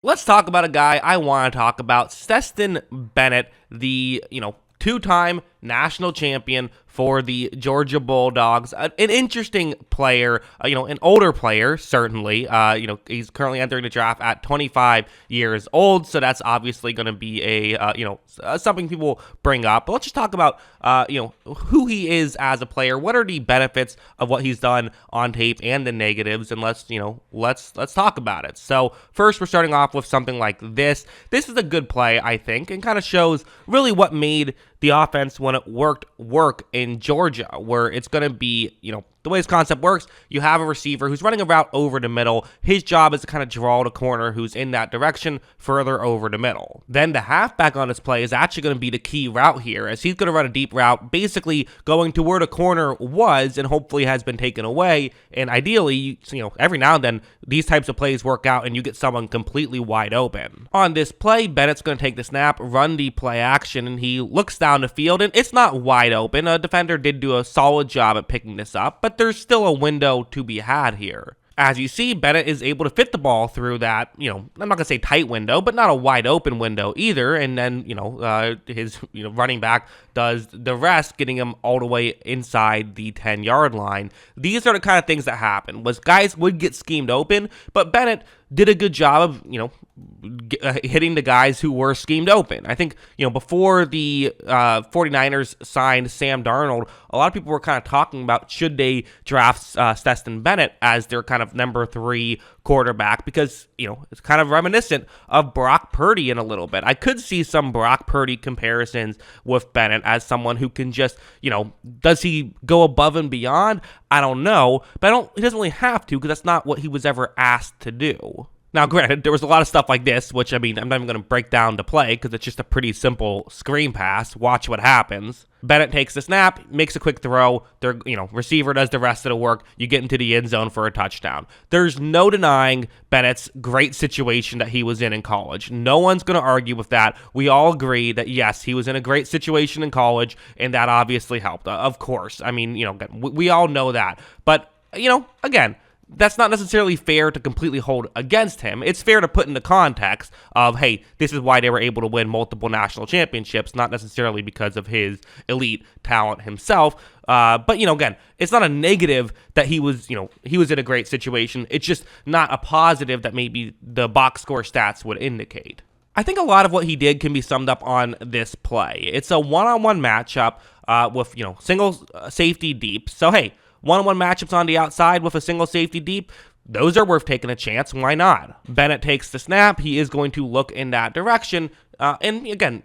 Let's talk about a guy I want to talk about, Stetson Bennett, the, two-time national champion for the Georgia Bulldogs. An interesting player, an older player, certainly. He's currently entering the draft at 25 years old, so that's obviously going to be something people bring up. But let's just talk about, who he is as a player. What are the benefits of what he's done on tape and the negatives? And let's talk about it. So first, we're starting off with something like this. This is a good play, I think, and kind of shows really what made the offense when it work in Georgia, where it's going to be, the way this concept works, you have a receiver who's running a route over the middle. His job is to kind of draw the corner who's in that direction further over the middle. Then the halfback on this play is actually going to be the key route here, as he's going to run a deep route, basically going to where the corner was and hopefully has been taken away. And ideally, every now and then, these types of plays work out and you get someone completely wide open. On this play, Bennett's going to take the snap, run the play action, and he looks down the field, and it's not wide open. A defender did do a solid job at picking this up, but there's still a window to be had here. As you see, Bennett is able to fit the ball through that, I'm not going to say tight window, but not a wide open window either. And then, his running back does the rest, getting him all the way inside the 10-yard line. These are the kind of things that happen, was guys would get schemed open, but Bennett did a good job of, hitting the guys who were schemed open. I think, before the 49ers signed Sam Darnold, a lot of people were kind of talking about should they draft Stetson Bennett as their kind of number 3 quarterback, because, it's kind of reminiscent of Brock Purdy in a little bit. I could see some Brock Purdy comparisons with Bennett as someone who can just, does he go above and beyond? I don't know, but he doesn't really have to, because that's not what he was ever asked to do. Now, granted, there was a lot of stuff like this, which, I'm not even going to break down to play because it's just a pretty simple screen pass. Watch what happens. Bennett takes the snap, makes a quick throw. Receiver does the rest of the work. You get into the end zone for a touchdown. There's no denying Bennett's great situation that he was in college. No one's going to argue with that. We all agree that, yes, he was in a great situation in college, and that obviously helped. Of course. We all know that. But, again, that's not necessarily fair to completely hold against him. It's fair to put into context of, hey, this is why they were able to win multiple national championships, not necessarily because of his elite talent himself. But, again, it's not a negative that he was in a great situation. It's just not a positive that maybe the box score stats would indicate. I think a lot of what he did can be summed up on this play. It's a one-on-one matchup with, single safety deep. So, hey, one-on-one matchups on the outside with a single safety deep, those are worth taking a chance. Why not? Bennett takes the snap. He is going to look in that direction. And again,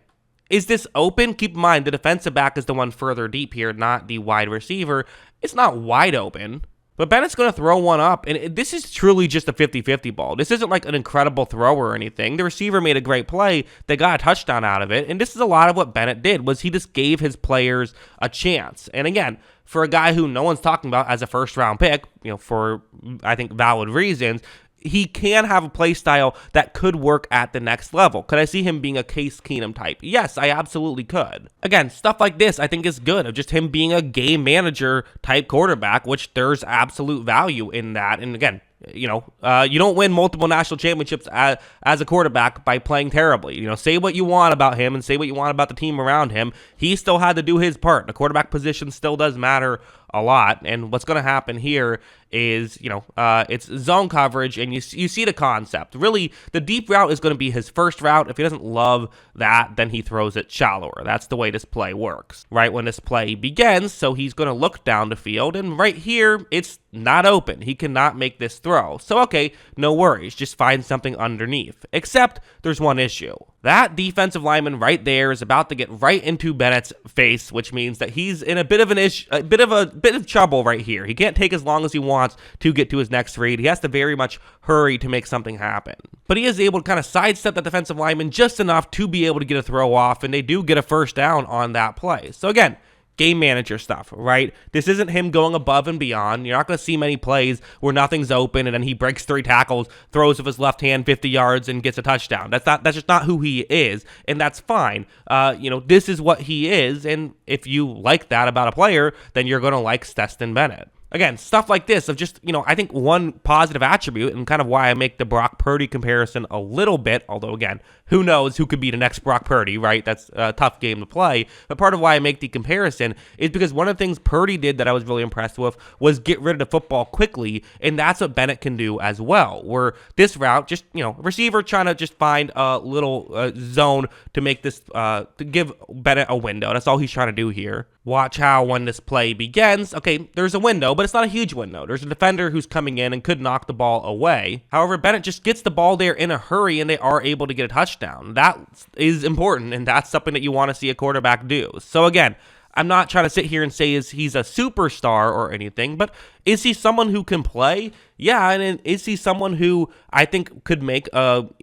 is this open? Keep in mind, the defensive back is the one further deep here, not the wide receiver. It's not wide open. But Bennett's going to throw one up, and this is truly just a 50-50 ball. This isn't like an incredible throw or anything. The receiver made a great play. They got a touchdown out of it, and this is a lot of what Bennett did, was he just gave his players a chance. And again, for a guy who no one's talking about as a first-round pick, for, I think, valid reasons, he can have a play style that could work at the next level. Could I see him being a Case Keenum type? Yes, I absolutely could. Again, stuff like this I think is good, of just him being a game manager type quarterback, which there's absolute value in that. And again, you don't win multiple national championships as a quarterback by playing terribly. Say what you want about him and say what you want about the team around him. He still had to do his part. The quarterback position still does matter a lot. And what's going to happen here is, it's zone coverage, and you see the concept. Really, the deep route is going to be his first route. If he doesn't love that, then he throws it shallower. That's the way this play works. Right when this play begins, so he's going to look down the field, and right here, it's not open. He cannot make this throw. So, okay, no worries. Just find something underneath. Except there's one issue. That defensive lineman right there is about to get right into Bennett's face, which means that he's in a bit of trouble right here. He can't take as long as he wants to get to his next read. He has to very much hurry to make something happen. But he is able to kind of sidestep that defensive lineman just enough to be able to get a throw off, and they do get a first down on that play. So again, game manager stuff, right? This isn't him going above and beyond. You're not going to see many plays where nothing's open and then he breaks 3 tackles, throws with his left hand 50 yards and gets a touchdown. That's just not who he is, and that's fine. This is what he is, and if you like that about a player, then you're going to like Stetson Bennett. again, stuff like this of just, I think one positive attribute and kind of why I make the Brock Purdy comparison a little bit, although again, who knows who could be the next Brock Purdy, right? That's a tough game to play. But part of why I make the comparison is because one of the things Purdy did that I was really impressed with was get rid of the football quickly, and that's what Bennett can do as well. Where this route, just, receiver trying to just find a little zone to make this, to give Bennett a window. That's all he's trying to do here. Watch how when this play begins, okay, there's a window, but it's not a huge window. There's a defender who's coming in and could knock the ball away. However, Bennett just gets the ball there in a hurry, and they are able to get a touchdown. That is important, and that's something that you want to see a quarterback do. So again, I'm not trying to sit here and say he's a superstar or anything, but is he someone who can play? Yeah, and is he someone who I think could make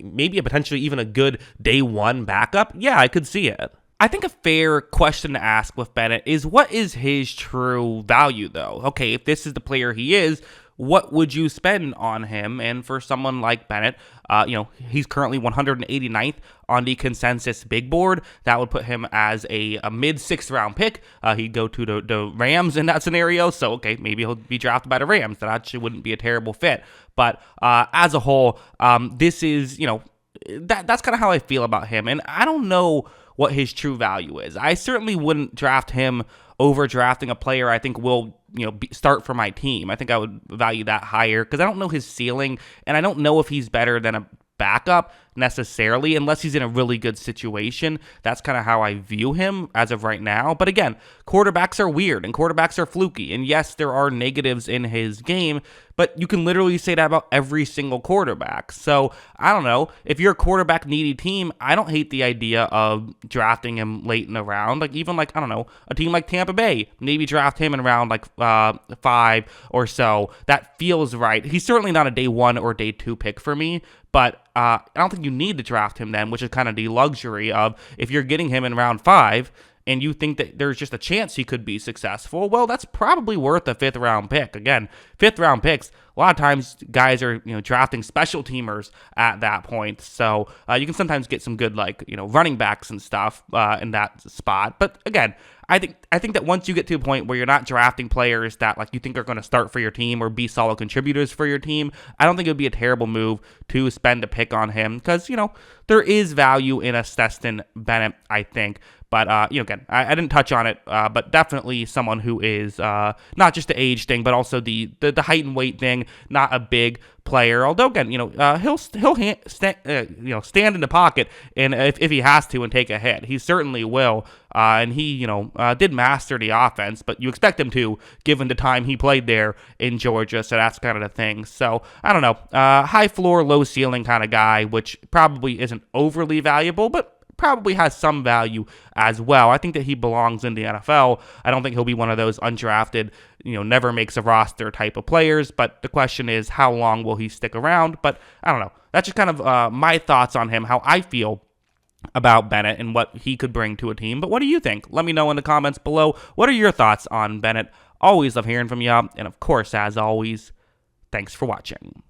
maybe a potentially even a good day one backup? Yeah, I could see it. I think a fair question to ask with Bennett is, what is his true value, though? Okay, if this is the player he is, what would you spend on him? And for someone like Bennett, he's currently 189th on the consensus big board. That would put him as a mid-6th round pick. He'd go to the Rams in that scenario. So, okay, maybe he'll be drafted by the Rams. That actually wouldn't be a terrible fit. But as a whole, this is, that's kind of how I feel about him. And I don't know what his true value is. I certainly wouldn't draft him over drafting a player I think will, start for my team. I think I would value that higher because I don't know his ceiling, and I don't know if he's better than a backup necessarily unless he's in a really good situation. That's kind of how I view him as of right now. But again, quarterbacks are weird and quarterbacks are fluky. And yes, there are negatives in his game, but you can literally say that about every single quarterback. So I don't know. If you're a quarterback needy team, I don't hate the idea of drafting him late in the round. Like even I don't know, a team like Tampa Bay, maybe draft him in around 5 or so. That feels right. He's certainly not a day 1 or day 2 pick for me, but I don't think you need to draft him then, which is kind of the luxury of if you're getting him in round 5 and you think that there's just a chance he could be successful, well, that's probably worth a 5th round pick. Again, 5th round picks, a lot of times guys are drafting special teamers at that point, so you can sometimes get some good running backs and stuff in that spot. But again, I think that once you get to a point where you're not drafting players that you think are going to start for your team or be solid contributors for your team, I don't think it would be a terrible move to spend a pick on him because there is value in a Stetson Bennett, I think. But, again, I didn't touch on it, but definitely someone who is not just the age thing, but also the height and weight thing, not a big player. Although, again, he'll stand in the pocket and if he has to and take a hit. He certainly will. And he, did master the offense, but you expect him to, given the time he played there in Georgia. So that's kind of the thing. So, I don't know. High floor, low ceiling kind of guy, which probably isn't overly valuable, but probably has some value as well. I think that he belongs in the NFL. I don't think he'll be one of those undrafted, never makes a roster type of players, but the question is how long will he stick around? But I don't know. That's just kind of my thoughts on him, how I feel about Bennett and what he could bring to a team. But what do you think? Let me know in the comments below. What are your thoughts on Bennett? Always love hearing from you. And of course, as always, thanks for watching.